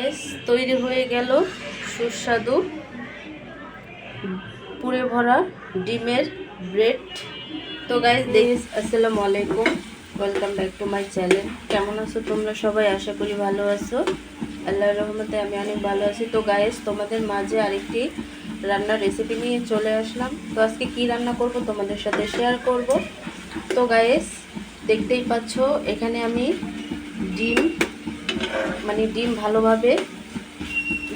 Guys তৈরি হয়ে গেল সুস্বাদু পুরে ভরা ডিমের ব্রেড। তো গাইস আসসালামু আলাইকুম, welcome back to my channel. কেমন আছো তোমরা সবাই? আশা করি ভালো আছো। আল্লাহর রহমতে আমি অনেক ভালো আছি। তো গাইস তোমাদের মাঝে আরেকটি রান্নার রেসিপি নিয়ে চলে আসলাম। তো আজকে কি রান্না করব তোমাদের সাথে শেয়ার করব। তো গাইস দেখতেই পাচ্ছ এখানে আমি ডিম ভালোভাবে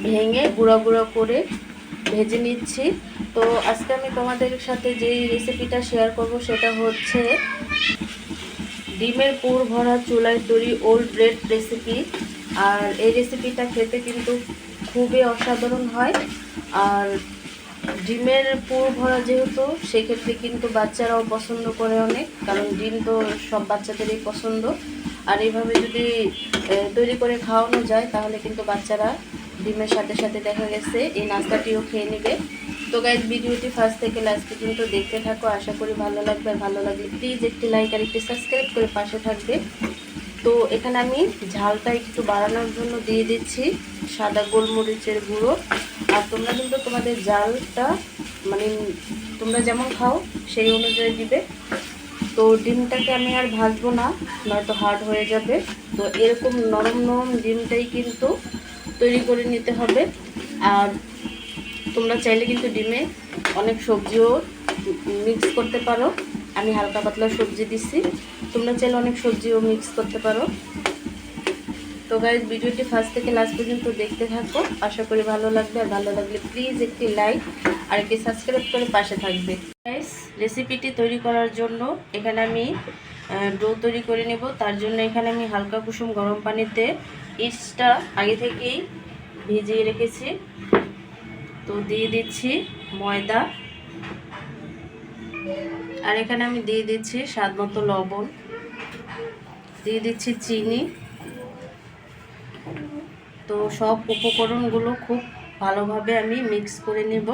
ভেঙে গুঁড়ো গুঁড়ো করে ভেজে নিচ্ছি। তো আজকে আমি তোমাদের সাথে যেই রেসিপিটা শেয়ার করব সেটা হচ্ছে ডিমের পুর ভরা চুলায় তৈরি ওল ব্রেড রেসিপি। আর এই রেসিপিটা খেতে কিন্তু খুবই অসাধারণ হয়। আর ডিমের পুর ভরা যেহেতু, সেক্ষেত্রে কিন্তু বাচ্চারাও পছন্দ করে অনেক, কারণ ডিম তো সব বাচ্চাদেরই পছন্দ। আর এইভাবে যদি তৈরি করে খাওয়ানো যায় তাহলে কিন্তু বাচ্চারা ডিমের সাথে সাথে দেখা গেছে এই নাস্তাটিও খেয়ে নেবে। তো গাইজ ভিডিওটি ফার্স্ট থেকে লাস্ট পর্যন্ত দেখতে থাকো, আশা করি ভালো লাগবে। আর ভালো লাগলে প্লিজ একটি লাইক আর একটি সাবস্ক্রাইব করে পাশে থাকবে। তো এখানে আমি ঝালটা একটু বাড়ানোর জন্য দিয়ে দিচ্ছি সাদা গোলমরিচের গুঁড়ো। আর তোমরা কিন্তু তোমাদের ঝালটা মানে তোমরা যেমন খাও সেই অনুযায়ী দিবে। তো ডিমটাকে আমি আর ভাজবো না, নয়তো হার্ড হয়ে যাবে। তো এরকম নরম নরম ডিমটাই কিন্তু তৈরি করে নিতে হবে। আর তোমরা চাইলে কিন্তু ডিমে অনেক সবজিও মিক্স করতে পারো। আমি হালকা পাতলা সবজি দিচ্ছি, তোমরা চাইলে অনেক সবজিও মিক্স করতে পারো। তো গাইজ ভিডিওটি ফার্স্ট থেকে লাস্ট পর্যন্ত দেখতে থাকো, আশা করি ভালো লাগবে। আর ভালো লাগলে প্লিজ একটি লাইক আর একটি সাবস্ক্রাইব করে পাশে থাকবে। গাইজ রেসিপিটি তৈরি করার জন্য এখানে আমি ডো তৈরি করে নেব। তার জন্য এখানে আমি হালকা কুসুম গরম পানিতে ইস্টটা আগে থেকেই ভিজিয়ে রেখেছি। তো দিয়ে দিচ্ছি ময়দা, আর এখানে আমি দিয়ে দিচ্ছি স্বাদ মতো লবণ, দিয়ে দিচ্ছি চিনি। তো সব উপকরণগুলো খুব ভালোভাবে আমি মিক্স করে নেব।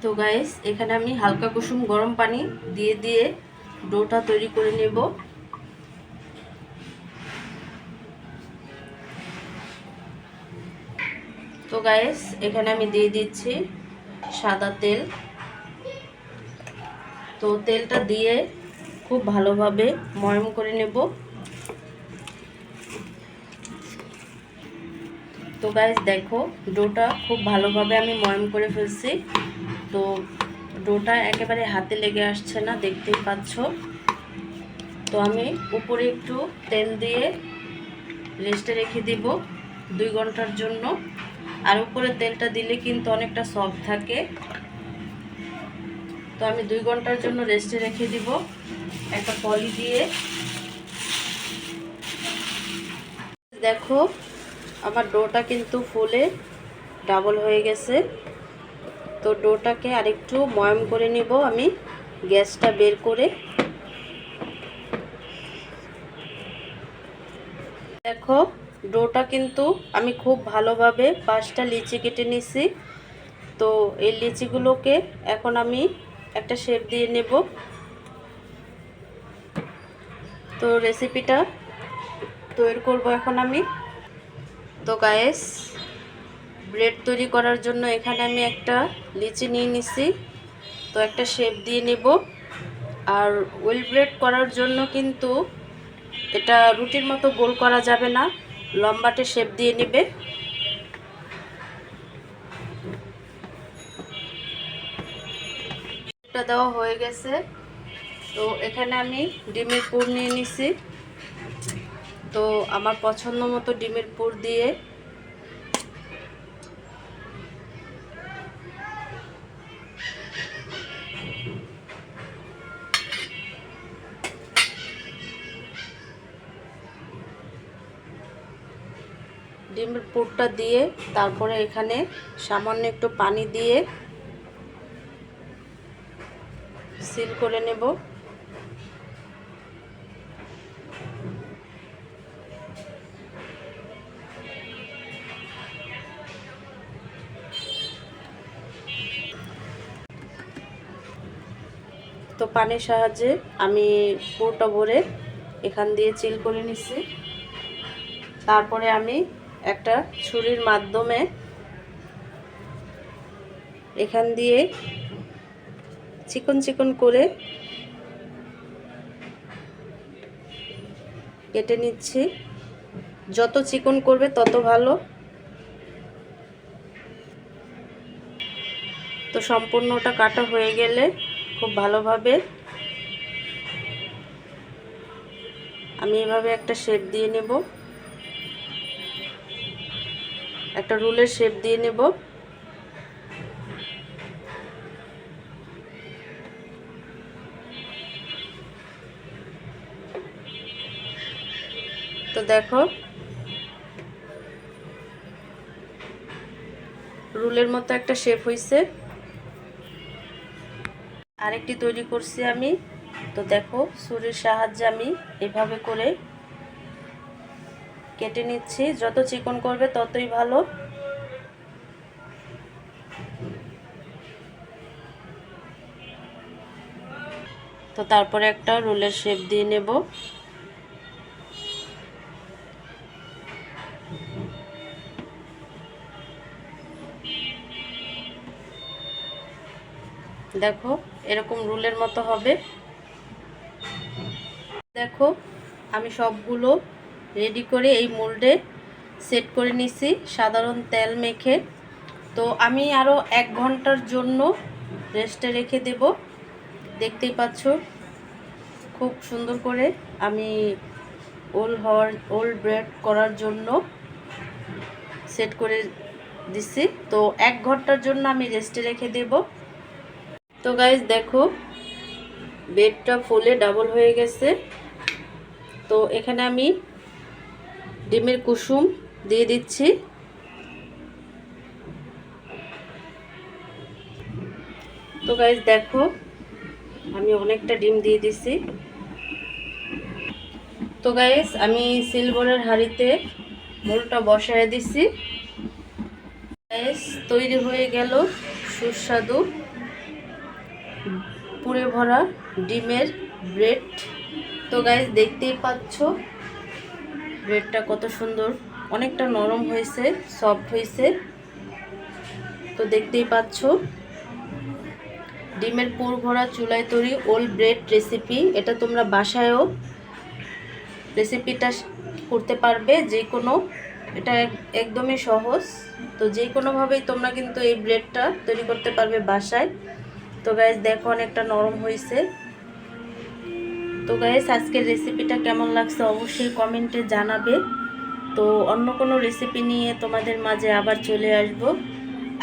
তো গাইস এখানে আমি হালকা কুসুম গরম পানি দিয়ে দিয়ে ডোটা তৈরি করে নেব। তো গাইস এখানে আমি দিয়ে দিচ্ছি সাদা তেল। তো তেলটা দিয়ে খুব ভালোভাবে ময়ম করে নেব। তো গাইস দেখো ডোটা খুব ভালোভাবে আমি ময়ম করে ফেলছি। তো ডোটা একেবারে হাতে লেগে আসছে না, দেখতেই পাচ্ছ। তো আমি উপরে একটু তেল দিয়ে রেস্টে রেখে দিব 2 ঘন্টার জন্য। আর উপরে তেলটা দিলে কিন্তু অনেকটা সফট থাকে। তো আমি 2 ঘন্টার জন্য রেস্টে রেখে দিব একটা পলি দিয়ে। দেখো আমার ডোটা কিন্তু ফুলে ডাবল হয়ে গেছে। তো ডোটাকে আরেকটু ময়ম করে নিব আমি গ্যাসটা বের করে। দেখো ডোটা কিন্তু আমি খুব ভালোভাবে 5টা লিচি কেটে নিছি। তো এই লিচিগুলোকে এখন আমি একটা শেপ দিয়ে নেব। তো রেসিপিটা তৈরি করব এখন আমি। তো গাইস ব্রেড তৈরি করার জন্য এখানে আমি একটা লিচি নিয়ে নিছি। তো একটা শেপ দিয়ে নেব। আর ওয়েল ব্রেড করার জন্য কিন্তু এটা রুটির মতো গোল করা যাবে না, লম্বাটে শেপ দিয়ে নেবে। এটা দেওয়া হয়ে গেছে। তো এখানে আমি ডিমের পুর নিয়ে নিছি। তো আমার পছন্দ মতো ডিমের পুর দিয়ে ডিমের পুরটা দিয়ে তারপরে এখানে সামান্য একটু পানি দিয়ে সিল করে নেব। তো পানির সাহায্যে আমি পুরটা ভরে এখান দিয়ে চিল করে নিচ্ছি। তারপরে আমি একটা ছুরির মাধ্যমে এখান দিয়ে চিকন চিকন করে কেটে নিচ্ছি। যত চিকন করবে তত ভালো। তো সম্পূর্ণটা কাটা হয়ে গেলে খুব ভালোভাবে আমি এভাবে একটা শেপ দিয়ে নেব, একটা রুলের শেপ দিয়ে নেব। তো দেখো রুলের মতো একটা শেপ হয়েছে। আরেকটি তৈরি করছি আমি। তো দেখো ছুরির সাহায্যে আমি এভাবে করে কেটে নিচ্ছি। যত চিকন করবে ততই ভালো। তো তারপরে একটা রোলের শেপ দিয়ে নেব। দেখো এরকম রুলের মতো হবে। দেখো আমি সবগুলো রেডি করে এই মোল্ডে সেট করে নিছি সাধারণ তেল মেখে। তো আমি আরও 1 ঘন্টার জন্য রেস্টে রেখে দেব। দেখতেই পাচ্ছ খুব সুন্দর করে আমি ওল ব্রেড করার জন্য সেট করে দিছি। তো 1 ঘন্টার জন্য আমি রেস্টে রেখে দেব। তো গাইস দেখো ব্রেডটা ফুলে ডাবল হয়ে গেছে। তো এখানে আমি ডিমের কুসুম দিয়ে দিচ্ছি। তো গাইস দেখো আমি অনেকটা ডিম দিয়ে দিছি। তো গাইস আমি সিলভারের হাঁড়িতে মোলটা বসায় দিছি। গাইস তৈরি হয়ে গেল সুস্বাদু পুরে ভরা ডিমের ব্রেড। তো গাইস দেখতেই পাচ্ছ ব্রেডটা কত সুন্দর, অনেকটা নরম হয়েছে, সফট হয়েছে। তো দেখতেই পাচ্ছ ডিমের পুর ভরা চুলায় তৈরি ওল ব্রেড রেসিপি। এটা তোমরা বাসায়ও রেসিপিটা করতে পারবে যে কোনো, এটা একদমই সহজ। তো যে কোনোভাবেই তোমরা কিন্তু এই ব্রেডটা তৈরি করতে পারবে বাসায়। তো গাইস দেখো অনেকটা নরম হয়েছে। তো গাইস আজকের রেসিপিটা কেমন লাগছে অবশ্যই কমেন্টে জানাবে। তো অন্য কোনো রেসিপি নিয়ে তোমাদের মাঝে আবার চলে আসব।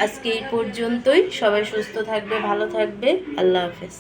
আজকে এই পর্যন্তই। সবাই সুস্থ থাকবে, ভালো থাকবে। আল্লাহ হাফেজ।